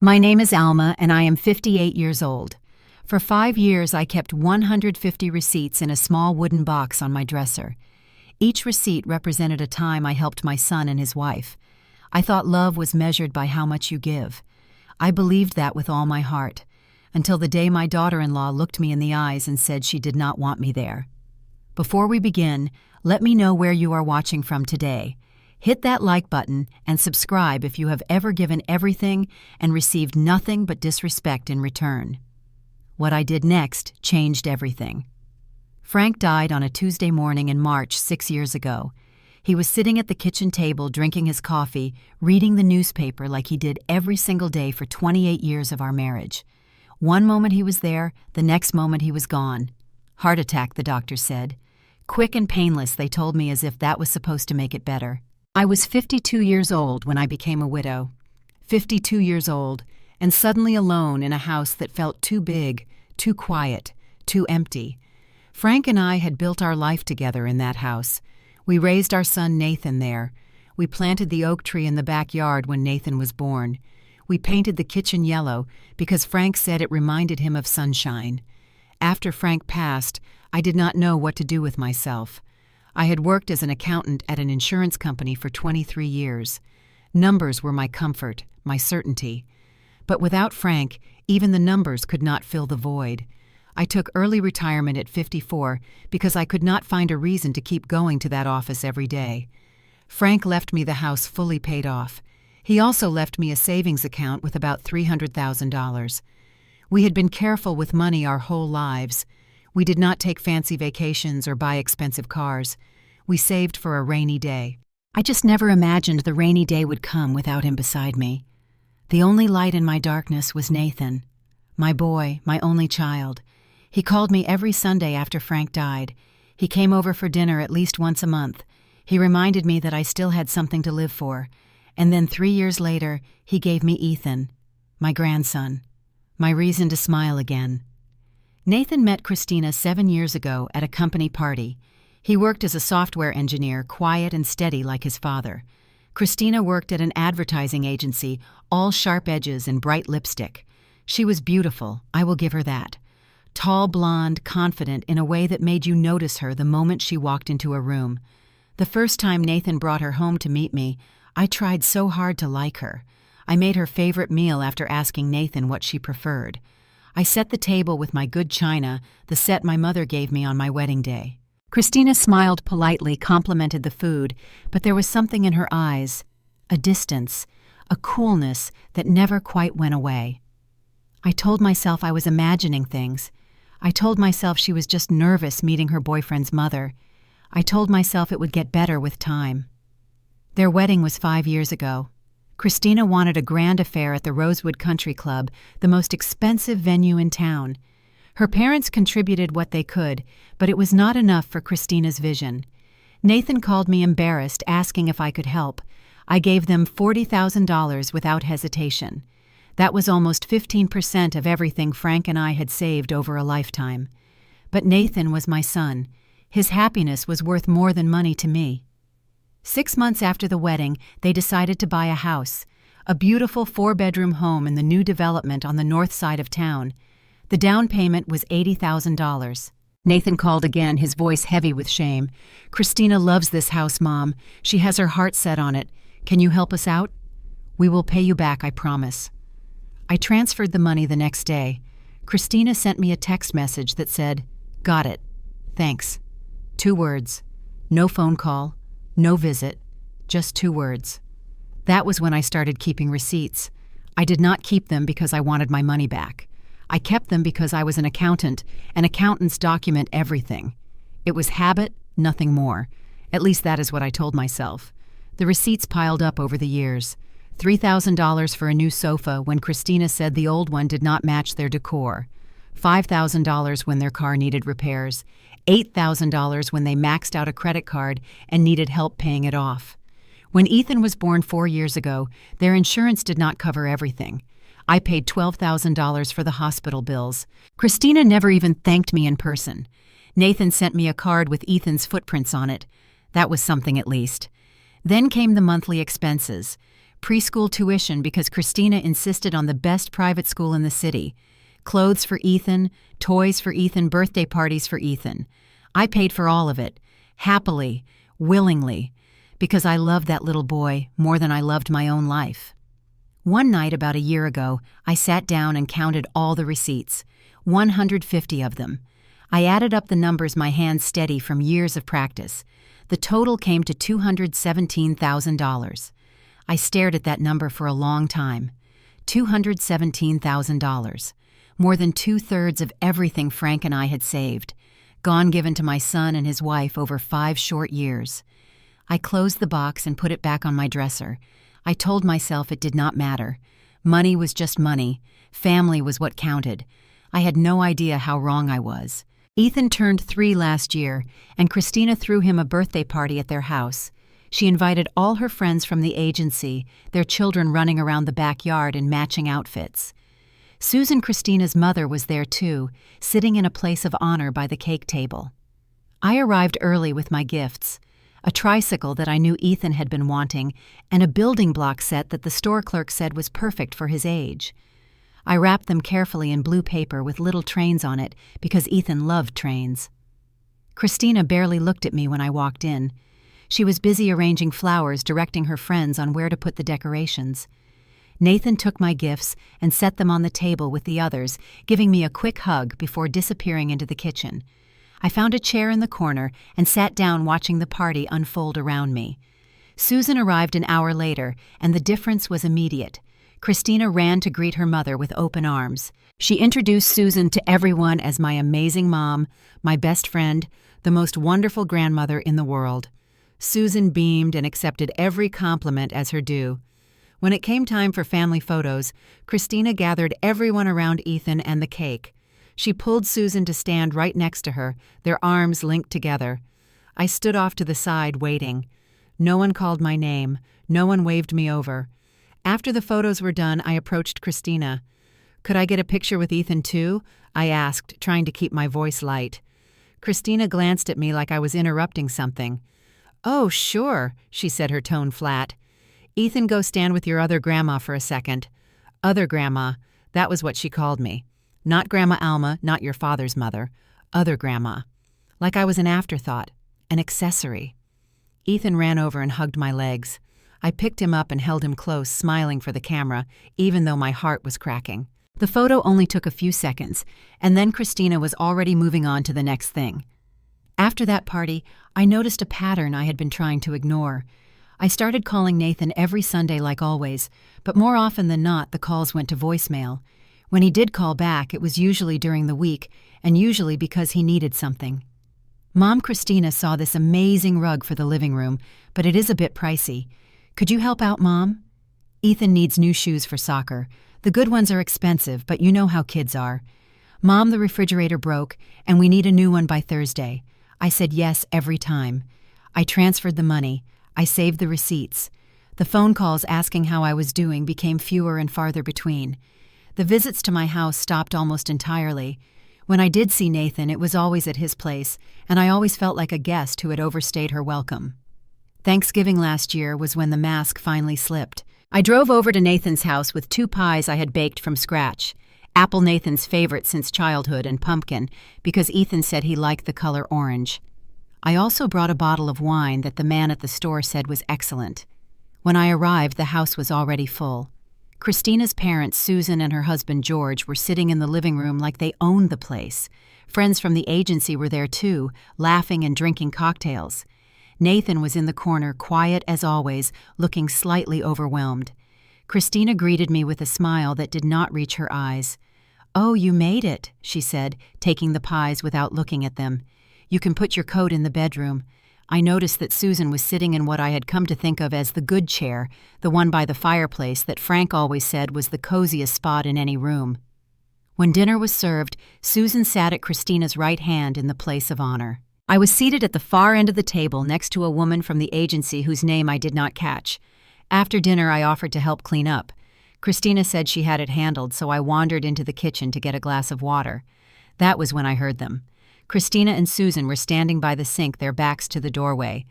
My name is Alma, and I am 58 years old. For 5 years, I kept 150 receipts in a small wooden box on my dresser. Each receipt represented a time I helped my son and his wife. I thought love was measured by how much you give. I believed that with all my heart, until the day my daughter-in-law looked me in the eyes and said she did not want me there. Before we begin, let me know where you are watching from today. Hit that like button and subscribe if you have ever given everything and received nothing but disrespect in return. What I did next changed everything. Frank died on a Tuesday morning in March 6 years ago. He was sitting at the kitchen table drinking his coffee, reading the newspaper like he did every single day for 28 years of our marriage. One moment he was there, the next moment he was gone. Heart attack, the doctor said. Quick and painless, they told me, as if that was supposed to make it better. I was 52 years old when I became a widow. 52 years old, and suddenly alone in a house that felt too big, too quiet, too empty. Frank and I had built our life together in that house. We raised our son Nathan there. We planted the oak tree in the backyard when Nathan was born. We painted the kitchen yellow because Frank said it reminded him of sunshine. After Frank passed, I did not know what to do with myself. I had worked as an accountant at an insurance company for 23 years. Numbers were my comfort, my certainty. But without Frank, even the numbers could not fill the void. I took early retirement at 54 because I could not find a reason to keep going to that office every day. Frank left me the house fully paid off. He also left me a savings account with about $300,000. We had been careful with money our whole lives. We did not take fancy vacations or buy expensive cars. We saved for a rainy day. I just never imagined the rainy day would come without him beside me. The only light in my darkness was Nathan, my boy, my only child. He called me every Sunday after Frank died. He came over for dinner at least once a month. He reminded me that I still had something to live for. And then 3 years later, he gave me Ethan, my grandson, my reason to smile again. Nathan met Christina 7 years ago at a company party. He worked as a software engineer, quiet and steady like his father. Christina worked at an advertising agency, all sharp edges and bright lipstick. She was beautiful, I will give her that. Tall, blonde, confident in a way that made you notice her the moment she walked into a room. The first time Nathan brought her home to meet me, I tried so hard to like her. I made her favorite meal after asking Nathan what she preferred. I set the table with my good china, the set my mother gave me on my wedding day. Christina smiled politely, complimented the food, but there was something in her eyes, a distance, a coolness that never quite went away. I told myself I was imagining things. I told myself she was just nervous meeting her boyfriend's mother. I told myself it would get better with time. Their wedding was 5 years ago. Christina wanted a grand affair at the Rosewood Country Club, the most expensive venue in town. Her parents contributed what they could, but it was not enough for Christina's vision. Nathan called me embarrassed, asking if I could help. I gave them $40,000 without hesitation. That was almost 15% of everything Frank and I had saved over a lifetime. But Nathan was my son. His happiness was worth more than money to me. 6 months after the wedding, they decided to buy a house, a beautiful 4-bedroom home in the new development on the north side of town. The down payment was $80,000. Nathan called again, his voice heavy with shame. Christina loves this house, Mom. She has her heart set on it. Can you help us out? We will pay you back, I promise. I transferred the money the next day. Christina sent me a text message that said, "Got it. Thanks." 2 words. No phone call. No visit, just 2 words. That was when I started keeping receipts. I did not keep them because I wanted my money back. I kept them because I was an accountant, and accountants document everything. It was habit, nothing more. At least that is what I told myself. The receipts piled up over the years. $3,000 for a new sofa when Christina said the old one did not match their decor. $5,000 when their car needed repairs. $8,000 when they maxed out a credit card and needed help paying it off. When Ethan was born 4 years ago, their insurance did not cover everything. I paid $12,000 for the hospital bills. Christina never even thanked me in person. Nathan sent me a card with Ethan's footprints on it. That was something at least. Then came the monthly expenses. preschool tuition because Christina insisted on the best private school in the city, clothes for Ethan, toys for Ethan, birthday parties for Ethan. I paid for all of it, happily, willingly, because I loved that little boy more than I loved my own life. One night about a year ago, I sat down and counted all the receipts, 150 of them. I added up the numbers, my hands steady from years of practice. The total came to $217,000. I stared at that number for a long time. $217,000. More than 2/3 of everything Frank and I had saved, gone given to my son and his wife over 5 short years. I closed the box and put it back on my dresser. I told myself it did not matter. Money was just money. Family was what counted. I had no idea how wrong I was. Ethan turned 3 last year, and Christina threw him a birthday party at their house. She invited all her friends from the agency, their children running around the backyard in matching outfits. Susan, Christina's mother, was there too, sitting in a place of honor by the cake table. I arrived early with my gifts: a tricycle that I knew Ethan had been wanting, and a building block set that the store clerk said was perfect for his age. I wrapped them carefully in blue paper with little trains on it because Ethan loved trains. Christina barely looked at me when I walked in. She was busy arranging flowers, directing her friends on where to put the decorations. Nathan took my gifts and set them on the table with the others, giving me a quick hug before disappearing into the kitchen. I found a chair in the corner and sat down watching the party unfold around me. Susan arrived an hour later, and the difference was immediate. Christina ran to greet her mother with open arms. She introduced Susan to everyone as my amazing mom, my best friend, the most wonderful grandmother in the world. Susan beamed and accepted every compliment as her due. When it came time for family photos, Christina gathered everyone around Ethan and the cake. She pulled Susan to stand right next to her, their arms linked together. I stood off to the side, waiting. No one called my name. No one waved me over. After the photos were done, I approached Christina. "Could I get a picture with Ethan too?" I asked, trying to keep my voice light. Christina glanced at me like I was interrupting something. "Oh, sure," she said, her tone flat. "Ethan, go stand with your other grandma for a second." Other grandma, that was what she called me. Not Grandma Alma, not your father's mother. Other grandma. Like I was an afterthought, an accessory. Ethan ran over and hugged my legs. I picked him up and held him close, smiling for the camera, even though my heart was cracking. The photo only took a few seconds, and then Christina was already moving on to the next thing. After that party, I noticed a pattern I had been trying to ignore. I started calling Nathan every Sunday like always, but more often than not, the calls went to voicemail. When he did call back, it was usually during the week, and usually because he needed something. Mom Christina saw this amazing rug for the living room, but it is a bit pricey. "Could you help out, Mom? Ethan needs new shoes for soccer. The good ones are expensive, but you know how kids are. Mom, the refrigerator broke, and we need a new one by Thursday." I said yes every time. I transferred the money. I saved the receipts. The phone calls asking how I was doing became fewer and farther between. The visits to my house stopped almost entirely. When I did see Nathan, it was always at his place, and I always felt like a guest who had overstayed her welcome. Thanksgiving last year was when the mask finally slipped. I drove over to Nathan's house with 2 pies I had baked from scratch. Apple, Nathan's favorite since childhood, and pumpkin, because Ethan said he liked the color orange. I also brought a bottle of wine that the man at the store said was excellent. When I arrived, the house was already full. Christina's parents, Susan and her husband George, were sitting in the living room like they owned the place. Friends from the agency were there too, laughing and drinking cocktails. Nathan was in the corner, quiet as always, looking slightly overwhelmed. Christina greeted me with a smile that did not reach her eyes. "Oh, you made it," she said, taking the pies without looking at them. "You can put your coat in the bedroom." I noticed that Susan was sitting in what I had come to think of as the good chair, the one by the fireplace that Frank always said was the coziest spot in any room. When dinner was served, Susan sat at Christina's right hand in the place of honor. I was seated at the far end of the table next to a woman from the agency whose name I did not catch. After dinner, I offered to help clean up. Christina said she had it handled, so I wandered into the kitchen to get a glass of water. That was when I heard them. Christina and Susan were standing by the sink, their backs to the doorway.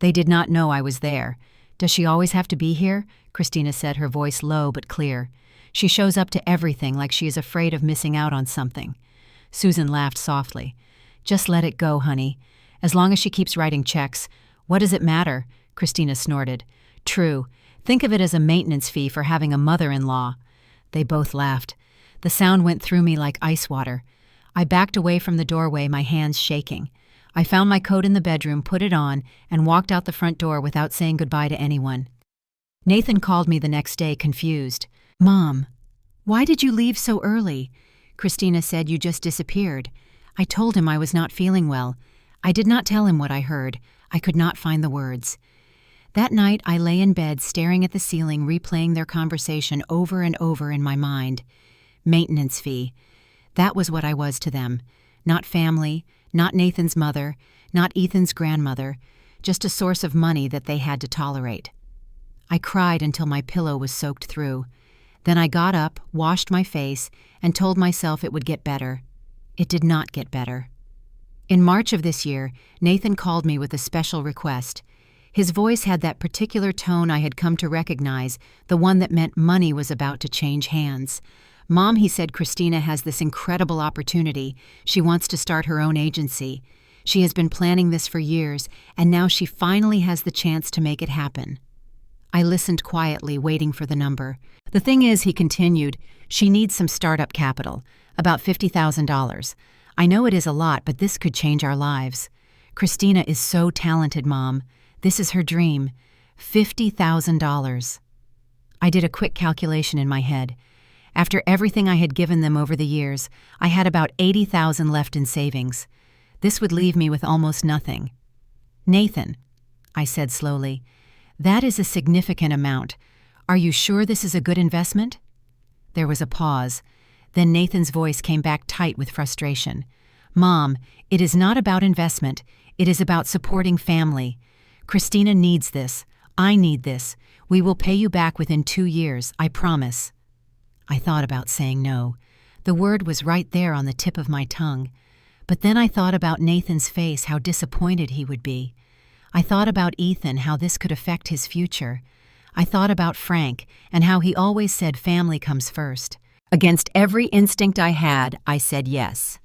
They did not know I was there. Does she always have to be here? Christina said, her voice low but clear. She shows up to everything like she is afraid of missing out on something. Susan laughed softly. Just let it go, honey. As long as she keeps writing checks. What does it matter? Christina snorted. True. Think of it as a maintenance fee for having a mother-in-law. They both laughed. The sound went through me like ice water. I backed away from the doorway, my hands shaking. I found my coat in the bedroom, put it on, and walked out the front door without saying goodbye to anyone. Nathan called me the next day, confused. Mom, why did you leave so early? Christina said you just disappeared. I told him I was not feeling well. I did not tell him what I heard. I could not find the words. That night I lay in bed staring at the ceiling, replaying their conversation over and over in my mind. Maintenance fee. That was what I was to them. Not family, not Nathan's mother, not Ethan's grandmother, just a source of money that they had to tolerate. I cried until my pillow was soaked through. Then I got up, washed my face, and told myself it would get better. It did not get better. In March of this year, Nathan called me with a special request. His voice had that particular tone I had come to recognize, the one that meant money was about to change hands. Mom, he said, Christina has this incredible opportunity. She wants to start her own agency. She has been planning this for years, and now she finally has the chance to make it happen. I listened quietly, waiting for the number. The thing is, he continued, she needs some startup capital, about $50,000. I know it is a lot, but this could change our lives. Christina is so talented, Mom. This is her dream. $50,000. I did a quick calculation in my head. After everything I had given them over the years, I had about $80,000 left in savings. This would leave me with almost nothing. Nathan, I said slowly, that is a significant amount. Are you sure this is a good investment? There was a pause. Then Nathan's voice came back tight with frustration. Mom, it is not about investment. It is about supporting family. Christina needs this. I need this. We will pay you back within 2 years, I promise. I thought about saying no. The word was right there on the tip of my tongue. But then I thought about Nathan's face, how disappointed he would be. I thought about Ethan, how this could affect his future. I thought about Frank, and how he always said family comes first. Against every instinct I had, I said yes.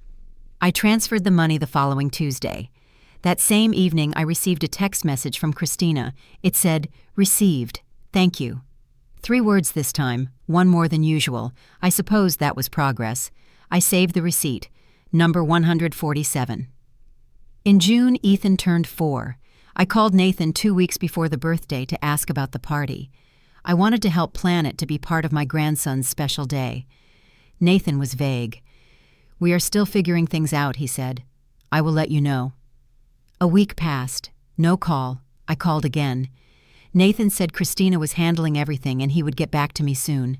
I transferred the money the following Tuesday. That same evening, I received a text message from Christina. It said, "Received. Thank you." 3 words this time, one more than usual. I suppose that was progress. I saved the receipt. Number 147. In June, Ethan turned 4. I called Nathan 2 weeks before the birthday to ask about the party. I wanted to help plan it to be part of my grandson's special day. Nathan was vague. "We are still figuring things out," he said. "I will let you know." A week passed. No call. I called again. Nathan said Christina was handling everything and he would get back to me soon.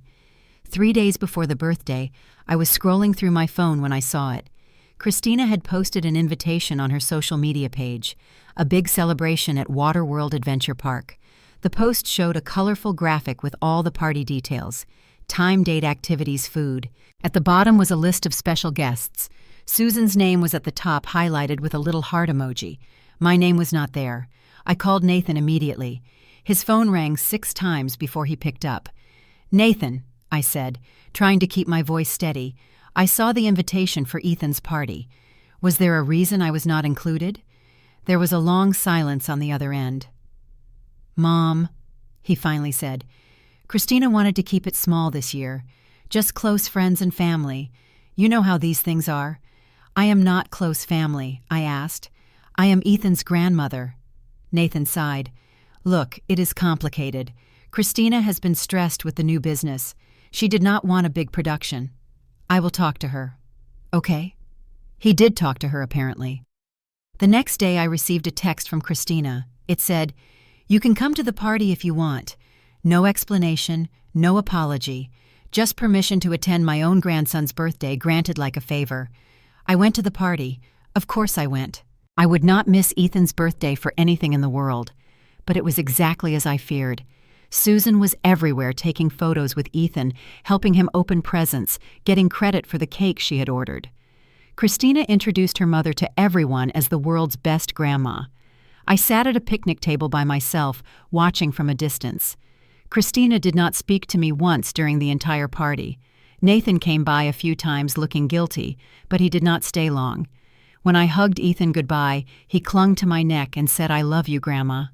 3 days before the birthday, I was scrolling through my phone when I saw it. Christina had posted an invitation on her social media page, a big celebration at Waterworld Adventure Park. The post showed a colorful graphic with all the party details: time, date, activities, food. At the bottom was a list of special guests. Susan's name was at the top, highlighted with a little heart emoji. My name was not there. I called Nathan immediately. His phone rang 6 times before he picked up. "Nathan," I said, trying to keep my voice steady, "I saw the invitation for Ethan's party. Was there a reason I was not included?" There was a long silence on the other end. "Mom," he finally said, "Christina wanted to keep it small this year. Just close friends and family. You know how these things are." "I am not close family," I asked. "I am Ethan's grandmother." Nathan sighed. "Look, it is complicated. Christina has been stressed with the new business. She did not want a big production. I will talk to her." "Okay." He did talk to her, apparently. The next day I received a text from Christina. It said, "You can come to the party if you want. No explanation, no apology. Just permission to attend my own grandson's birthday, granted like a favor." I went to the party. Of course I went. I would not miss Ethan's birthday for anything in the world. But it was exactly as I feared. Susan was everywhere, taking photos with Ethan, helping him open presents, getting credit for the cake she had ordered. Christina introduced her mother to everyone as the world's best grandma. I sat at a picnic table by myself, watching from a distance. Christina did not speak to me once during the entire party. Nathan came by a few times looking guilty, but he did not stay long. When I hugged Ethan goodbye, he clung to my neck and said, "I love you, Grandma."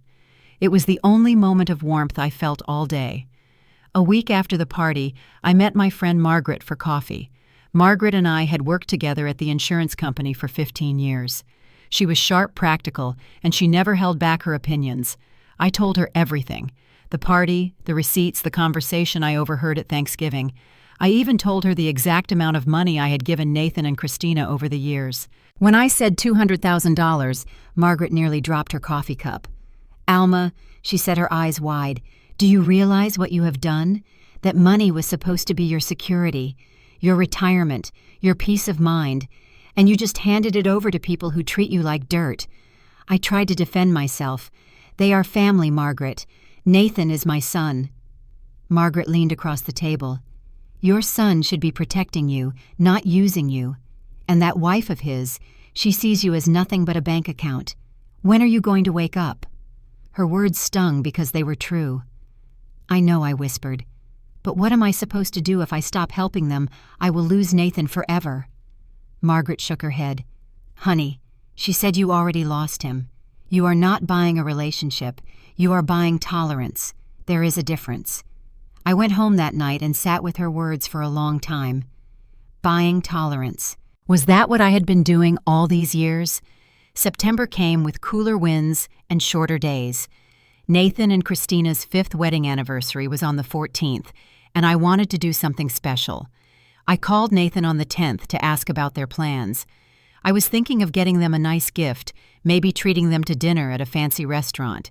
It was the only moment of warmth I felt all day. A week after the party, I met my friend Margaret for coffee. Margaret and I had worked together at the insurance company for 15 years. She was sharp practical, and she never held back her opinions. I told her everything: the party, the receipts, the conversation I overheard at Thanksgiving. I even told her the exact amount of money I had given Nathan and Christina over the years. When I said $200,000, Margaret nearly dropped her coffee cup. "Alma," she said, her eyes wide, "do you realize what you have done? That money was supposed to be your security, your retirement, your peace of mind, and you just handed it over to people who treat you like dirt." I tried to defend myself. "They are family, Margaret. Nathan is my son." Margaret leaned across the table. "Your son should be protecting you, not using you. And that wife of his, she sees you as nothing but a bank account. When are you going to wake up?" Her words stung because they were true. "I know," I whispered. "But what am I supposed to do if I stop helping them? I will lose Nathan forever." Margaret shook her head. "Honey," she said, "you already lost him. You are not buying a relationship. You are buying tolerance. There is a difference." I went home that night and sat with her words for a long time. Buying tolerance. Was that what I had been doing all these years? September came with cooler winds and shorter days. Nathan and Christina's 5th wedding anniversary was on the 14th, and I wanted to do something special. I called Nathan on the 10th to ask about their plans. I was thinking of getting them a nice gift, maybe treating them to dinner at a fancy restaurant.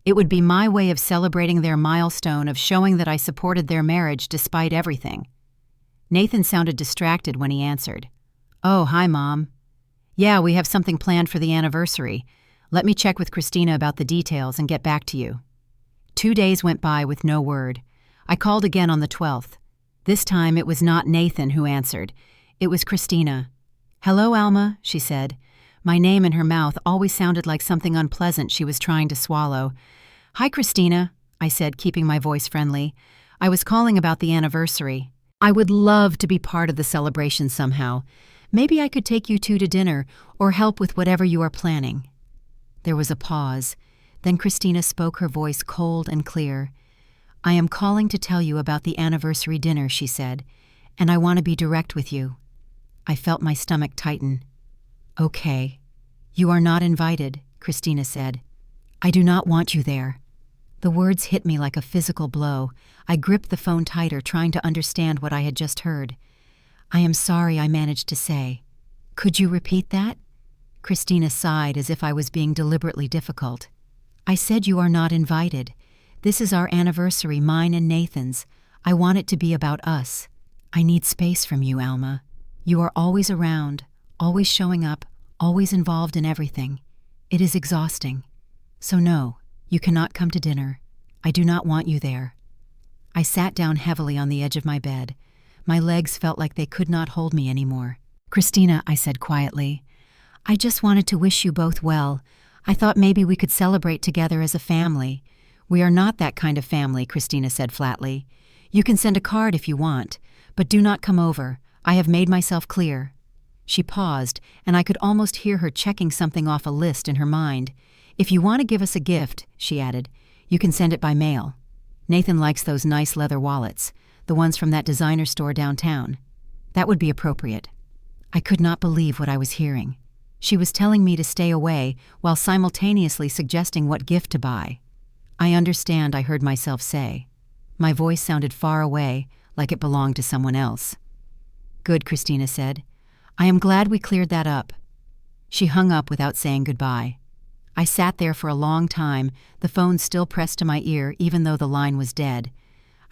It would be my way of celebrating their milestone, of showing that I supported their marriage despite everything. Nathan sounded distracted when he answered. "Oh, hi, Mom. Yeah, we have something planned for the anniversary. Let me check with Christina about the details and get back to you." 2 days went by with no word. I called again on the 12th. This time it was not Nathan who answered. It was Christina. "Hello, Alma," she said. My name in her mouth always sounded like something unpleasant she was trying to swallow. "Hi, Christina," I said, keeping my voice friendly. "I was calling about the anniversary. I would love to be part of the celebration somehow. Maybe I could take you two to dinner or help with whatever you are planning." There was a pause. Then Christina spoke, her voice cold and clear. "I am calling to tell you about the anniversary dinner," she said, "and I want to be direct with you." I felt my stomach tighten. "Okay. You are not invited," Christina said. "I do not want you there." The words hit me like a physical blow. I gripped the phone tighter, trying to understand what I had just heard. "I am sorry," I managed to say. "Could you repeat that?" Christina sighed as if I was being deliberately difficult. "I said you are not invited. This is our anniversary, mine and Nathan's. I want it to be about us. I need space from you, Alma. You are always around, always showing up, always involved in everything. It is exhausting. So no, you cannot come to dinner. I do not want you there." I sat down heavily on the edge of my bed. My legs felt like they could not hold me anymore. "Christina," I said quietly, "I just wanted to wish you both well. I thought maybe we could celebrate together as a family." "We are not that kind of family," Christina said flatly. "You can send a card if you want, but do not come over. I have made myself clear." She paused, and I could almost hear her checking something off a list in her mind. "If you want to give us a gift," she added, "you can send it by mail. Nathan likes those nice leather wallets, the ones from that designer store downtown. That would be appropriate." I could not believe what I was hearing. She was telling me to stay away while simultaneously suggesting what gift to buy. "I understand," I heard myself say. My voice sounded far away, like it belonged to someone else. "Good," Christina said. "I am glad we cleared that up." She hung up without saying goodbye. I sat there for a long time, the phone still pressed to my ear even though the line was dead.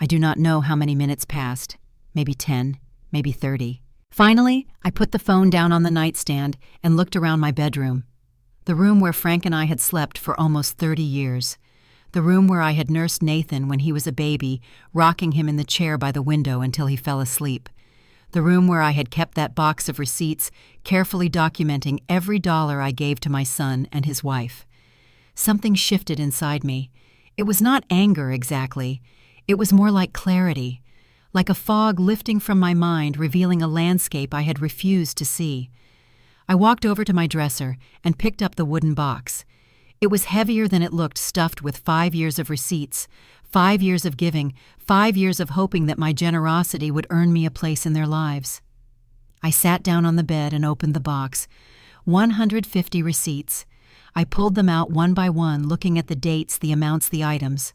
I do not know how many minutes passed. Maybe 10, maybe 30. Finally, I put the phone down on the nightstand and looked around my bedroom. The room where Frank and I had slept for almost 30 years. The room where I had nursed Nathan when he was a baby, rocking him in the chair by the window until he fell asleep. The room where I had kept that box of receipts, carefully documenting every dollar I gave to my son and his wife. something shifted inside me. It was not anger exactly. It was more like clarity, like a fog lifting from my mind, revealing a landscape I had refused to see. I walked over to my dresser and picked up the wooden box. It was heavier than it looked, stuffed with 5 years of receipts, 5 years of giving, 5 years of hoping that my generosity would earn me a place in their lives. I sat down on the bed and opened the box. 150 receipts. I pulled them out one by one, looking at the dates, the amounts, the items.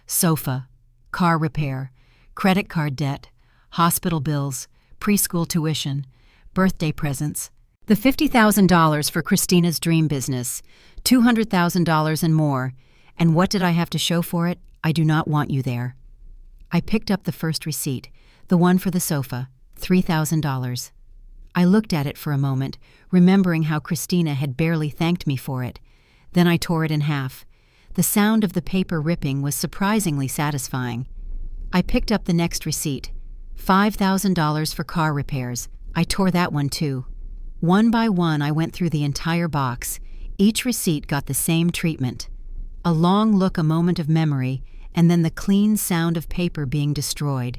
Sofa, car repair, credit card debt, hospital bills, preschool tuition, birthday presents, the $50,000 for Christina's dream business, $200,000 and more. And what did I have to show for it? I do not want you there. I picked up the first receipt, the one for the sofa, $3,000. I looked at it for a moment, remembering how Christina had barely thanked me for it. Then I tore it in half. The sound of the paper ripping was surprisingly satisfying. I picked up the next receipt, $5,000 for car repairs. I tore that one too. One by one, I went through the entire box. Each receipt got the same treatment. A long look, a moment of memory, and then the clean sound of paper being destroyed.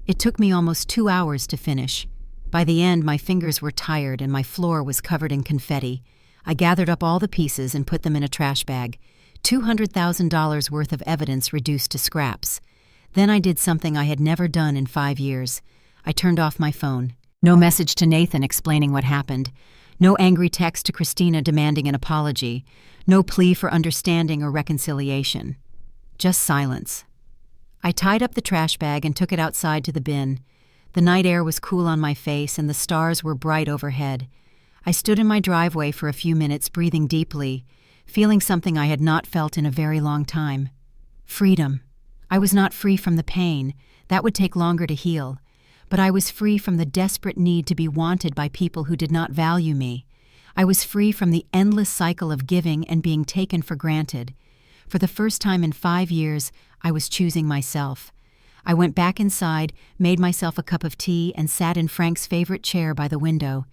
It took me almost 2 hours to finish. By the end, my fingers were tired and my floor was covered in confetti. I gathered up all the pieces and put them in a trash bag. $200,000 worth of evidence reduced to scraps. Then I did something I had never done in 5 years. I turned off my phone. No message to Nathan explaining what happened. No angry text to Christina demanding an apology. No plea for understanding or reconciliation. Just silence. I tied up the trash bag and took it outside to the bin. The night air was cool on my face and the stars were bright overhead. I stood in my driveway for a few minutes, breathing deeply, feeling something I had not felt in a very long time. Freedom. I was not free from the pain. That would take longer to heal. But I was free from the desperate need to be wanted by people who did not value me. I was free from the endless cycle of giving and being taken for granted. For the first time in 5 years, I was choosing myself. I went back inside, made myself a cup of tea, and sat in Frank's favorite chair by the window.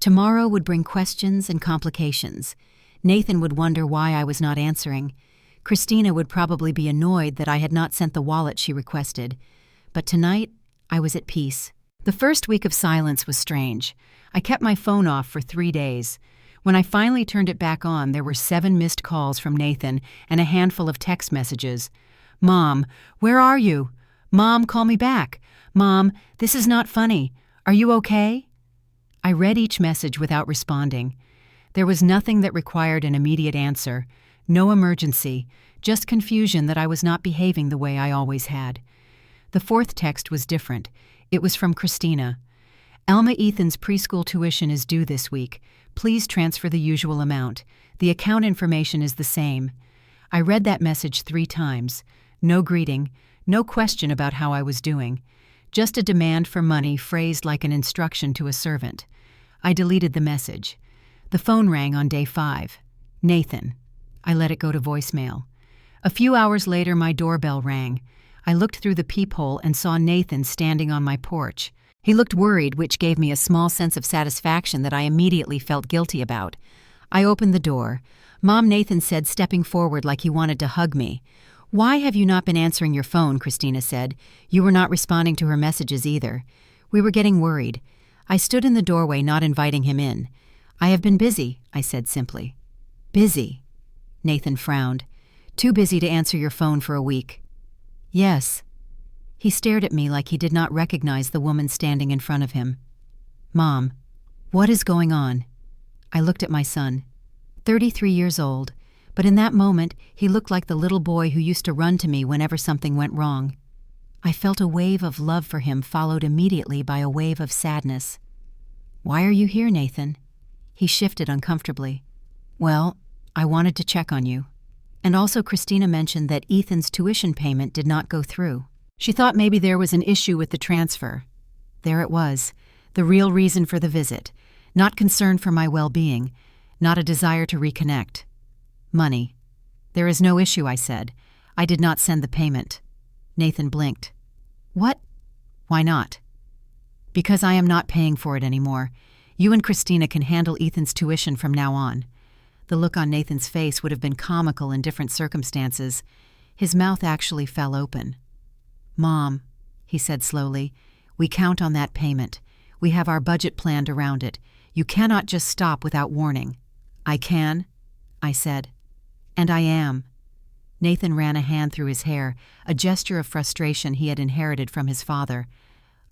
Tomorrow would bring questions and complications. Nathan would wonder why I was not answering. Christina would probably be annoyed that I had not sent the wallet she requested. But tonight, I was at peace. The first week of silence was strange. I kept my phone off for 3 days. When I finally turned it back on, there were 7 missed calls from Nathan and a handful of text messages. "Mom, where are you? Mom, call me back. Mom, this is not funny. Are you okay?" I read each message without responding. There was nothing that required an immediate answer. No emergency, just confusion that I was not behaving the way I always had. The 4th text was different. It was from Christina. "Alma Ethan's preschool tuition is due this week. Please transfer the usual amount. The account information is the same." I read that message 3 times. No greeting, no question about how I was doing. Just a demand for money phrased like an instruction to a servant. I deleted the message. The phone rang on day 5. Nathan. I let it go to voicemail. A few hours later, my doorbell rang. I looked through the peephole and saw Nathan standing on my porch. He looked worried, which gave me a small sense of satisfaction that I immediately felt guilty about. I opened the door. "Mom," Nathan said, stepping forward like he wanted to hug me. "Why have you not been answering your phone?" Christina said. "You were not responding to her messages either." We were getting worried. I stood in the doorway, not inviting him in. "I have been busy," I said simply. "Busy?" Nathan frowned. "Too busy to answer your phone for a week." "Yes." He stared at me like he did not recognize the woman standing in front of him. "Mom, what is going on?" I looked at my son. 33 years old, but in that moment he looked like the little boy who used to run to me whenever something went wrong. I felt a wave of love for him followed immediately by a wave of sadness. "Why are you here, Nathan?" He shifted uncomfortably. "Well, I wanted to check on you." And also Christina mentioned that Ethan's tuition payment did not go through. She thought maybe there was an issue with the transfer. There it was, the real reason for the visit. Not concern for my well-being, not a desire to reconnect. Money. "There is no issue," I said. "I did not send the payment." Nathan blinked. "What? Why not?" "Because I am not paying for it anymore. You and Christina can handle Ethan's tuition from now on." The look on Nathan's face would have been comical in different circumstances. His mouth actually fell open. "Mom," he said slowly, "we count on that payment. We have our budget planned around it. You cannot just stop without warning." "I can," I said. "And I am." Nathan ran a hand through his hair, a gesture of frustration he had inherited from his father.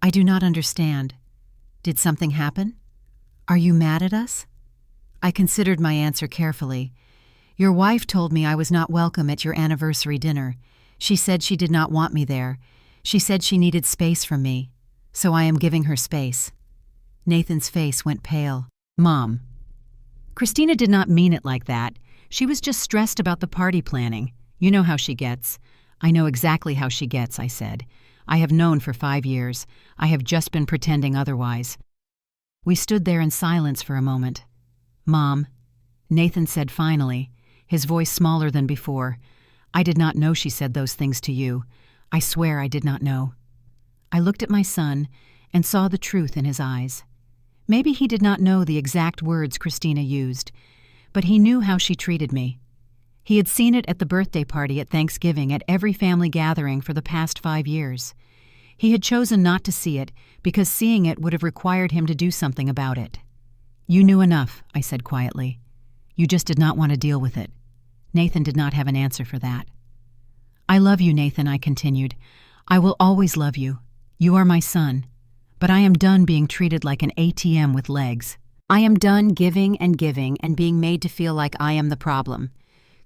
"I do not understand. Did something happen? Are you mad at us?" I considered my answer carefully. "Your wife told me I was not welcome at your anniversary dinner. She said she did not want me there. She said she needed space from me. So I am giving her space." Nathan's face went pale. "Mom, Christina did not mean it like that. She was just stressed about the party planning. You know how she gets." "I know exactly how she gets," I said. "I have known for 5 years. I have just been pretending otherwise." We stood there in silence for a moment. "Mom," Nathan said finally, his voice smaller than before, "I did not know she said those things to you. I swear I did not know." I looked at my son and saw the truth in his eyes. Maybe he did not know the exact words Christina used, but he knew how she treated me. He had seen it at the birthday party at Thanksgiving, at every family gathering for the past 5 years. He had chosen not to see it because seeing it would have required him to do something about it. "You knew enough," I said quietly. "You just did not want to deal with it." Nathan did not have an answer for that. "I love you, Nathan," I continued. "I will always love you. You are my son. But I am done being treated like an ATM with legs. I am done giving and being made to feel like I am the problem.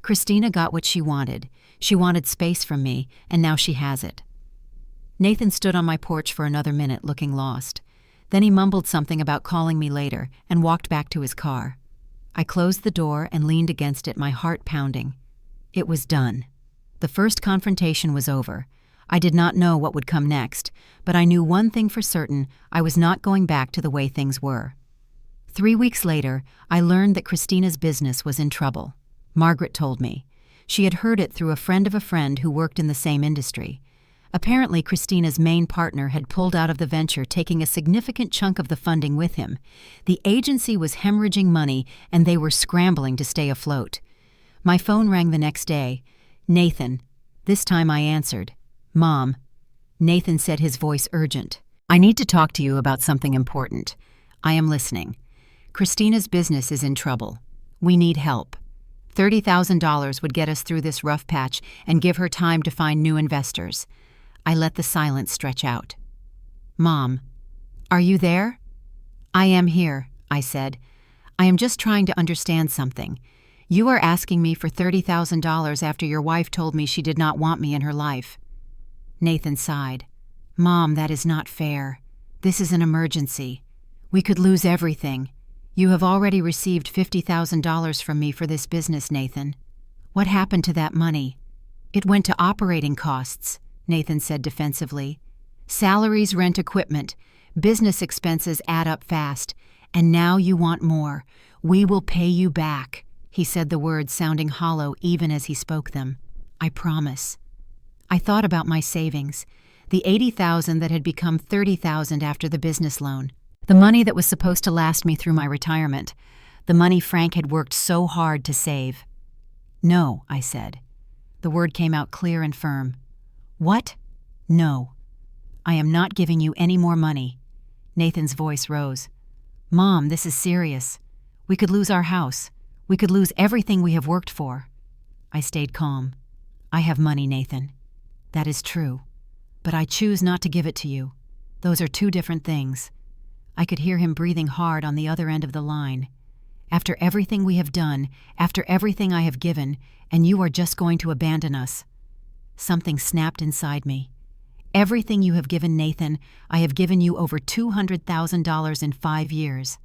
Christina got what she wanted. She wanted space from me, and now she has it." Nathan stood on my porch for another minute, looking lost. Then he mumbled something about calling me later and walked back to his car. I closed the door and leaned against it, my heart pounding. It was done. The first confrontation was over. I did not know what would come next, but I knew one thing for certain: I was not going back to the way things were. 3 weeks later, I learned that Christina's business was in trouble. Margaret told me. She had heard it through a friend of a friend who worked in the same industry. Apparently, Christina's main partner had pulled out of the venture, taking a significant chunk of the funding with him. The agency was hemorrhaging money, and they were scrambling to stay afloat. My phone rang the next day. "Nathan." This time I answered. "Mom." Nathan said, his voice urgent. "I need to talk to you about something important." "I am listening." "Christina's business is in trouble. We need help. $30,000 would get us through this rough patch and give her time to find new investors." I let the silence stretch out. "Mom, are you there?" "I am here," I said. "I am just trying to understand something. You are asking me for $30,000 after your wife told me she did not want me in her life." Nathan sighed. "Mom, that is not fair. This is an emergency. We could lose everything. You have already received $50,000 from me for this business, Nathan. What happened to that money?" "It went to operating costs," Nathan said defensively. "Salaries, rent, equipment. Business expenses add up fast. And now you want more. We will pay you back." He said the words sounding hollow even as he spoke them. "I promise." I thought about my savings, the $80,000 that had become $30,000 after the business loan, the money that was supposed to last me through my retirement, the money Frank had worked so hard to save. "No," I said. The word came out clear and firm. "What?" "No. I am not giving you any more money." Nathan's voice rose. "Mom, this is serious. We could lose our house. We could lose everything we have worked for." I stayed calm. "I have money, Nathan. That is true. But I choose not to give it to you. Those are two different things." I could hear him breathing hard on the other end of the line. "After everything we have done, after everything I have given, and you are just going to abandon us." Something snapped inside me. "Everything you have given, Nathan, I have given you over $200,000 in 5 years.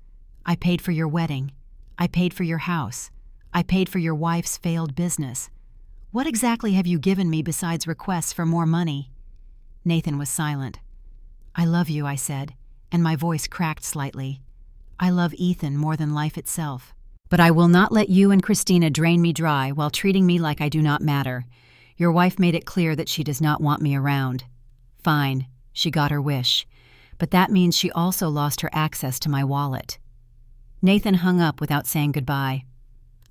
I paid for your wedding. I paid for your house. I paid for your wife's failed business. What exactly have you given me besides requests for more money?" Nathan was silent. "I love you," I said, and my voice cracked slightly. "I love Ethan more than life itself. But I will not let you and Christina drain me dry while treating me like I do not matter. Your wife made it clear that she does not want me around. Fine, she got her wish. But that means she also lost her access to my wallet." Nathan hung up without saying goodbye.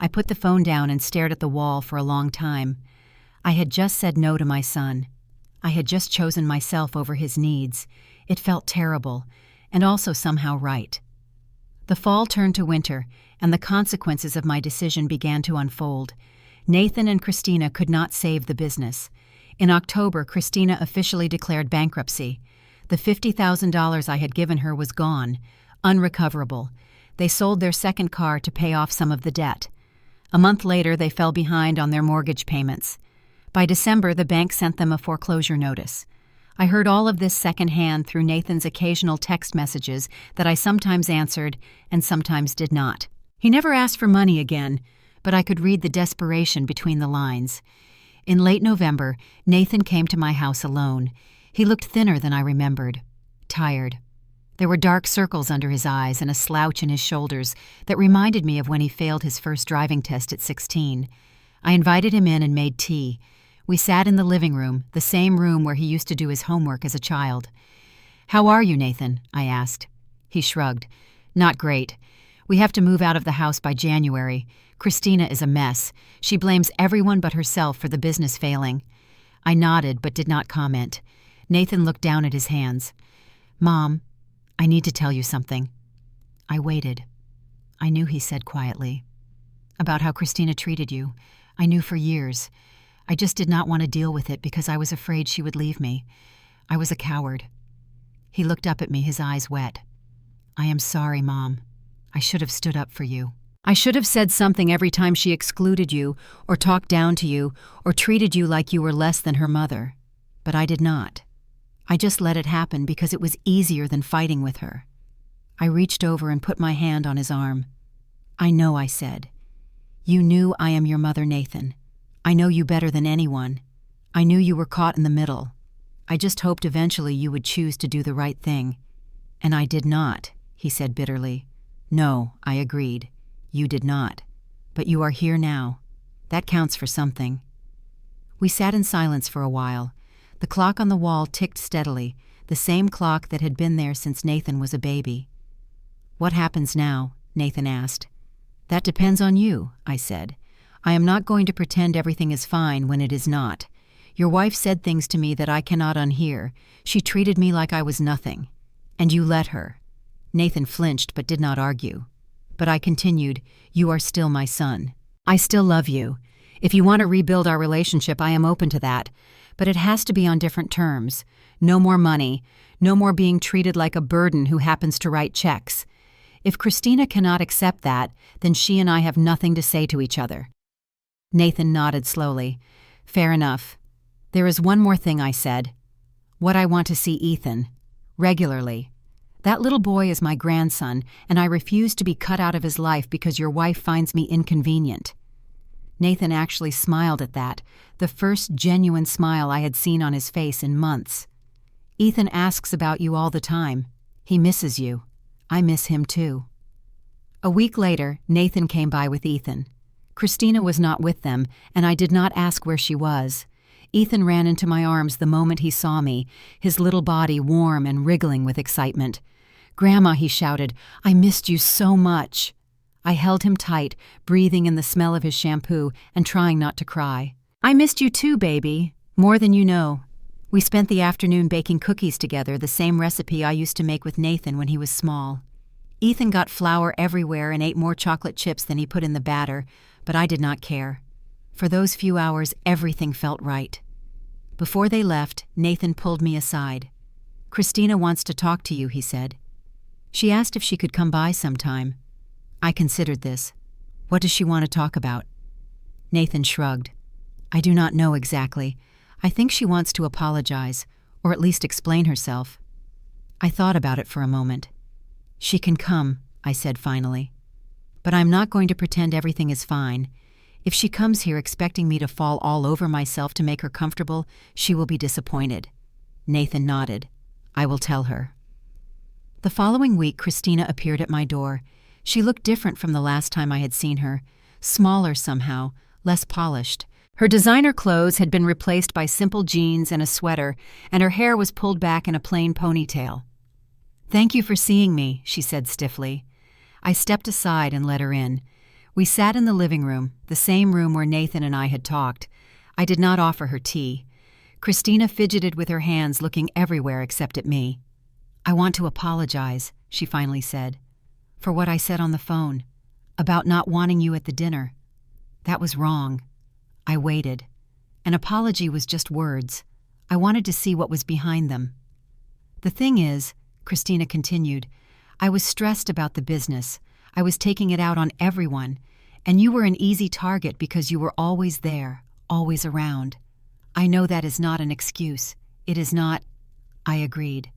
I put the phone down and stared at the wall for a long time. I had just said no to my son. I had just chosen myself over his needs. It felt terrible, and also somehow right. The fall turned to winter, and the consequences of my decision began to unfold. Nathan and Christina could not save the business. In October, Christina officially declared bankruptcy. The $50,000 I had given her was gone, unrecoverable. They sold their second car to pay off some of the debt. A month later, they fell behind on their mortgage payments. By December, the bank sent them a foreclosure notice. I heard all of this secondhand through Nathan's occasional text messages that I sometimes answered and sometimes did not. He never asked for money again, but I could read the desperation between the lines. In late November, Nathan came to my house alone. He looked thinner than I remembered, tired. There were dark circles under his eyes and a slouch in his shoulders that reminded me of when he failed his first driving test at 16. I invited him in and made tea. We sat in the living room, the same room where he used to do his homework as a child. "How are you, Nathan?" I asked. He shrugged. "Not great. We have to move out of the house by January. Christina is a mess. She blames everyone but herself for the business failing." I nodded but did not comment. Nathan looked down at his hands. "Mom, I need to tell you something." I waited. "I knew," he said quietly. "About how Christina treated you. I knew for years. I just did not want to deal with it because I was afraid she would leave me. I was a coward." He looked up at me, his eyes wet. "I am sorry, Mom. I should have stood up for you. I should have said something every time she excluded you, or talked down to you, or treated you like you were less than her mother. But I did not. I just let it happen because it was easier than fighting with her." I reached over and put my hand on his arm. "I know," I said. "You knew I am your mother, Nathan. I know you better than anyone. I knew you were caught in the middle. I just hoped eventually you would choose to do the right thing." "And I did not," he said bitterly. "No," I agreed. "You did not. But you are here now. That counts for something." We sat in silence for a while. The clock on the wall ticked steadily, the same clock that had been there since Nathan was a baby. "What happens now?" Nathan asked. "That depends on you," I said. "I am not going to pretend everything is fine when it is not. Your wife said things to me that I cannot unhear. She treated me like I was nothing. And you let her." Nathan flinched but did not argue. But I continued, "You are still my son. I still love you. If you want to rebuild our relationship, I am open to that. But it has to be on different terms. No more money. No more being treated like a burden who happens to write checks. If Christina cannot accept that, then she and I have nothing to say to each other." Nathan nodded slowly. "Fair enough. There is one more thing," I said. "What I want to see Ethan. Regularly. That little boy is my grandson, and I refuse to be cut out of his life because your wife finds me inconvenient." Nathan actually smiled at that, the first genuine smile I had seen on his face in months. "Ethan asks about you all the time. He misses you. I miss him too." A week later, Nathan came by with Ethan. Christina was not with them, and I did not ask where she was. Ethan ran into my arms the moment he saw me, his little body warm and wriggling with excitement. "Grandma," he shouted, "I missed you so much." I held him tight, breathing in the smell of his shampoo and trying not to cry. "I missed you too, baby. More than you know." We spent the afternoon baking cookies together, the same recipe I used to make with Nathan when he was small. Ethan got flour everywhere and ate more chocolate chips than he put in the batter, but I did not care. For those few hours, everything felt right. Before they left, Nathan pulled me aside. "Christina wants to talk to you," he said. "She asked if she could come by sometime." I considered this. "What does she want to talk about?" Nathan shrugged. "I do not know exactly. I think she wants to apologize, or at least explain herself." I thought about it for a moment. "She can come," I said finally. "But I'm not going to pretend everything is fine. If she comes here expecting me to fall all over myself to make her comfortable, she will be disappointed." Nathan nodded. "I will tell her." The following week, Christina appeared at my door. She looked different from the last time I had seen her, smaller somehow, less polished. Her designer clothes had been replaced by simple jeans and a sweater, and her hair was pulled back in a plain ponytail. "Thank you for seeing me," she said stiffly. I stepped aside and let her in. We sat in the living room, the same room where Nathan and I had talked. I did not offer her tea. Christina fidgeted with her hands, looking everywhere except at me. "I want to apologize," she finally said, "for what I said on the phone, about not wanting you at the dinner. That was wrong." I waited. An apology was just words. I wanted to see what was behind them. "The thing is," Christina continued, "I was stressed about the business. I was taking it out on everyone, and you were an easy target because you were always there, always around. I know that is not an excuse. It is not." I agreed.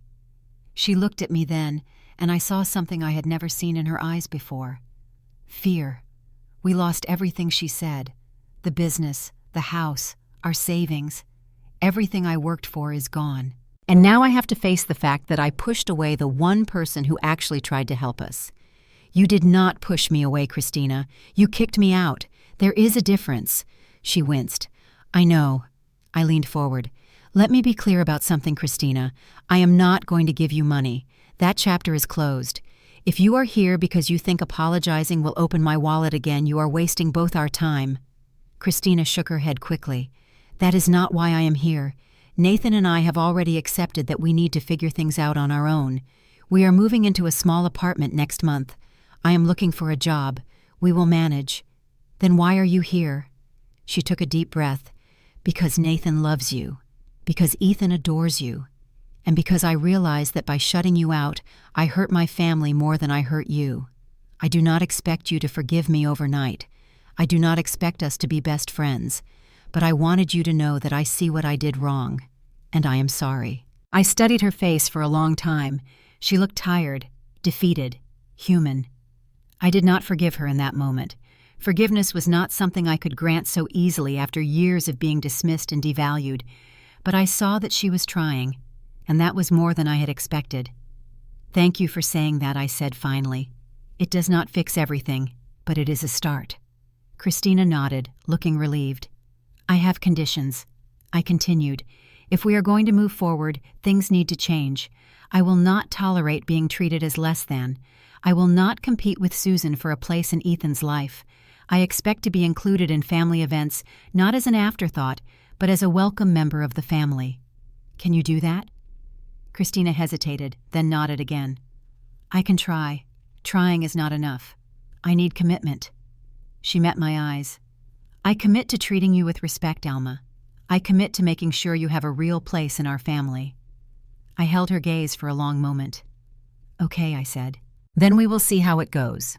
She looked at me then, and I saw something I had never seen in her eyes before. Fear. We lost everything she said. The business, the house, our savings. Everything I worked for is gone. And now I have to face the fact that I pushed away the one person who actually tried to help us. "You did not push me away, Christina. You kicked me out. There is a difference." She winced. "I know." I leaned forward. "Let me be clear about something, Christina. I am not going to give you money. That chapter is closed. If you are here because you think apologizing will open my wallet again, you are wasting both our time." Christina shook her head quickly. "That is not why I am here. Nathan and I have already accepted that we need to figure things out on our own. We are moving into a small apartment next month. I am looking for a job. We will manage." "Then why are you here?" She took a deep breath. "Because Nathan loves you. Because Ethan adores you. And because I realize that by shutting you out, I hurt my family more than I hurt you. I do not expect you to forgive me overnight. I do not expect us to be best friends. But I wanted you to know that I see what I did wrong. And I am sorry." I studied her face for a long time. She looked tired, defeated, human. I did not forgive her in that moment. Forgiveness was not something I could grant so easily after years of being dismissed and devalued. But I saw that she was trying, and that was more than I had expected. "Thank you for saying that," I said finally. "It does not fix everything, but it is a start." Christina nodded, looking relieved. "I have conditions," I continued. "If we are going to move forward, things need to change. I will not tolerate being treated as less than. I will not compete with Susan for a place in Ethan's life. I expect to be included in family events, not as an afterthought, but as a welcome member of the family. Can you do that?" Christina hesitated, then nodded again. "I can try. Trying is not enough. I need commitment." She met my eyes. "I commit to treating you with respect, Alma. I commit to making sure you have a real place in our family." I held her gaze for a long moment. "Okay," I said. "Then we will see how it goes."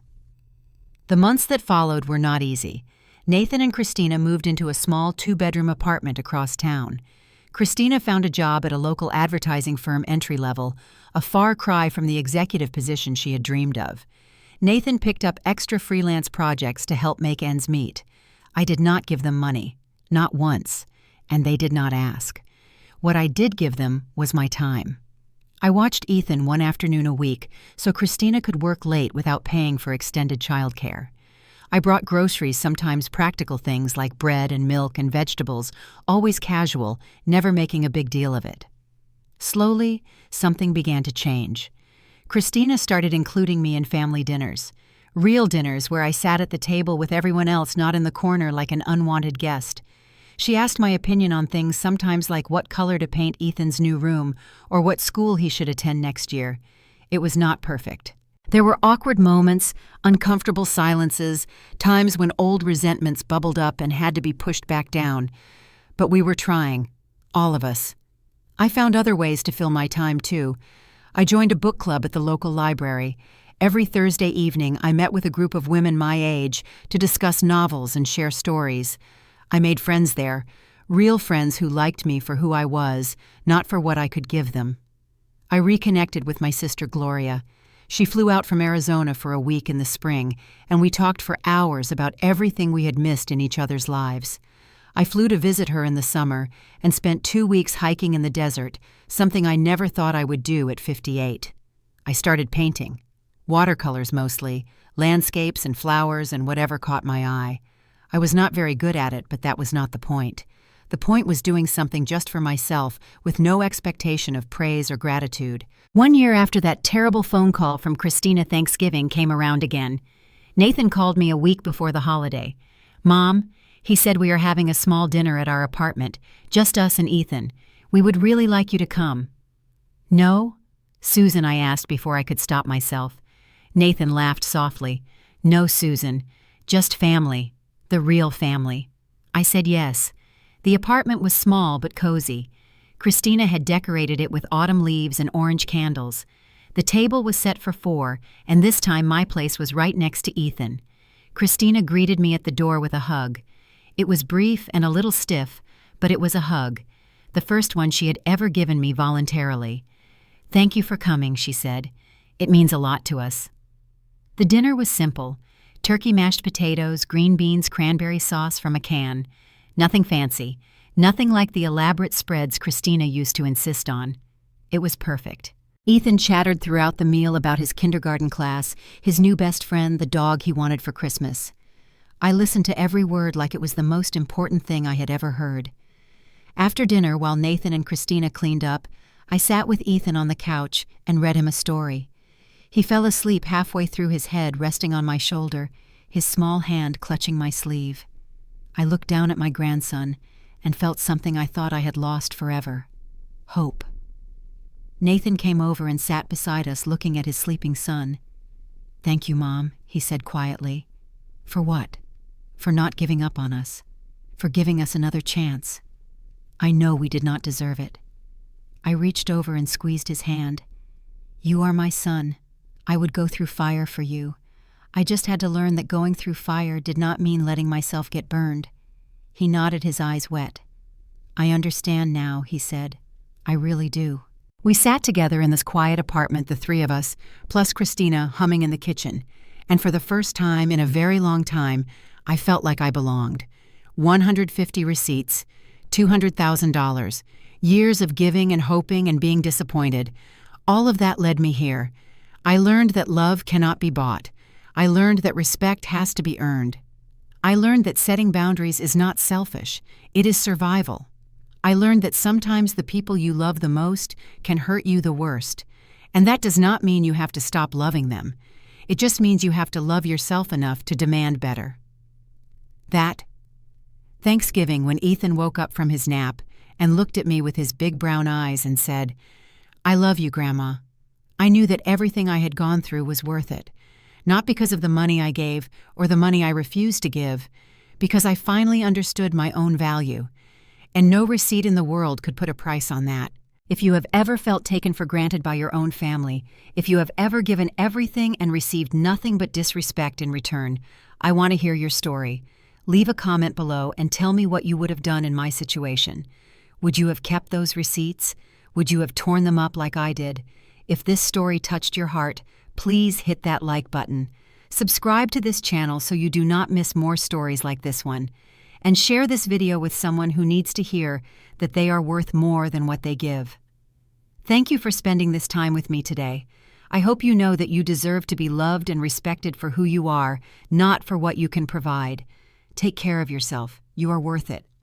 The months that followed were not easy. Nathan and Christina moved into a small 2-bedroom apartment across town. Christina found a job at a local advertising firm entry level, a far cry from the executive position she had dreamed of. Nathan picked up extra freelance projects to help make ends meet. I did not give them money, not once, and they did not ask. What I did give them was my time. I watched Ethan one afternoon a week so Christina could work late without paying for extended childcare. I brought groceries, sometimes practical things like bread and milk and vegetables, always casual, never making a big deal of it. Slowly, something began to change. Christina started including me in family dinners. Real dinners where I sat at the table with everyone else, not in the corner like an unwanted guest. She asked my opinion on things, sometimes like what color to paint Ethan's new room or what school he should attend next year. It was not perfect. There were awkward moments, uncomfortable silences, times when old resentments bubbled up and had to be pushed back down. But we were trying, all of us. I found other ways to fill my time, too. I joined a book club at the local library. Every Thursday evening, I met with a group of women my age to discuss novels and share stories. I made friends there, real friends who liked me for who I was, not for what I could give them. I reconnected with my sister Gloria. She flew out from Arizona for a week in the spring, and we talked for hours about everything we had missed in each other's lives. I flew to visit her in the summer and spent 2 weeks hiking in the desert, something I never thought I would do at 58. I started painting. Watercolors mostly, landscapes and flowers and whatever caught my eye. I was not very good at it, but that was not the point. The point was doing something just for myself with no expectation of praise or gratitude. 1 year after that terrible phone call from Christina, Thanksgiving came around again. Nathan called me a week before the holiday. "Mom," he said, "we are having a small dinner at our apartment, just us and Ethan. We would really like you to come." "No?" Susan, I asked before I could stop myself. Nathan laughed softly. "No, Susan. Just family. The real family." I said yes. The apartment was small but cozy. Christina had decorated it with autumn leaves and orange candles. The table was set for 4, and this time my place was right next to Ethan. Christina greeted me at the door with a hug. It was brief and a little stiff, but it was a hug, the first one she had ever given me voluntarily. "Thank you for coming," she said. "It means a lot to us." The dinner was simple: turkey, mashed potatoes, green beans, cranberry sauce from a can. Nothing fancy, nothing like the elaborate spreads Christina used to insist on. It was perfect. Ethan chattered throughout the meal about his kindergarten class, his new best friend, the dog he wanted for Christmas. I listened to every word like it was the most important thing I had ever heard. After dinner, while Nathan and Christina cleaned up, I sat with Ethan on the couch and read him a story. He fell asleep halfway through, his head resting on my shoulder, his small hand clutching my sleeve. I looked down at my grandson and felt something I thought I had lost forever: hope. Nathan came over and sat beside us, looking at his sleeping son. "Thank you, Mom," he said quietly. "For what?" "For not giving up on us. For giving us another chance. I know we did not deserve it." I reached over and squeezed his hand. "You are my son. I would go through fire for you. I just had to learn that going through fire did not mean letting myself get burned." He nodded, his eyes wet. "I understand now," he said. "I really do." We sat together in this quiet apartment, the 3 of us, plus Christina humming in the kitchen, and for the first time in a very long time, I felt like I belonged. 150 receipts, $200,000, years of giving and hoping and being disappointed. All of that led me here. I learned that love cannot be bought. I learned that respect has to be earned. I learned that setting boundaries is not selfish, it is survival. I learned that sometimes the people you love the most can hurt you the worst, and that does not mean you have to stop loving them. It just means you have to love yourself enough to demand better. That Thanksgiving, when Ethan woke up from his nap and looked at me with his big brown eyes and said, "I love you, Grandma," I knew that everything I had gone through was worth it, not because of the money I gave or the money I refused to give, because I finally understood my own value. And no receipt in the world could put a price on that. If you have ever felt taken for granted by your own family, if you have ever given everything and received nothing but disrespect in return, I want to hear your story. Leave a comment below and tell me what you would have done in my situation. Would you have kept those receipts? Would you have torn them up like I did? If this story touched your heart, please hit that like button. Subscribe to this channel so you do not miss more stories like this one. And share this video with someone who needs to hear that they are worth more than what they give. Thank you for spending this time with me today. I hope you know that you deserve to be loved and respected for who you are, not for what you can provide. Take care of yourself. You are worth it.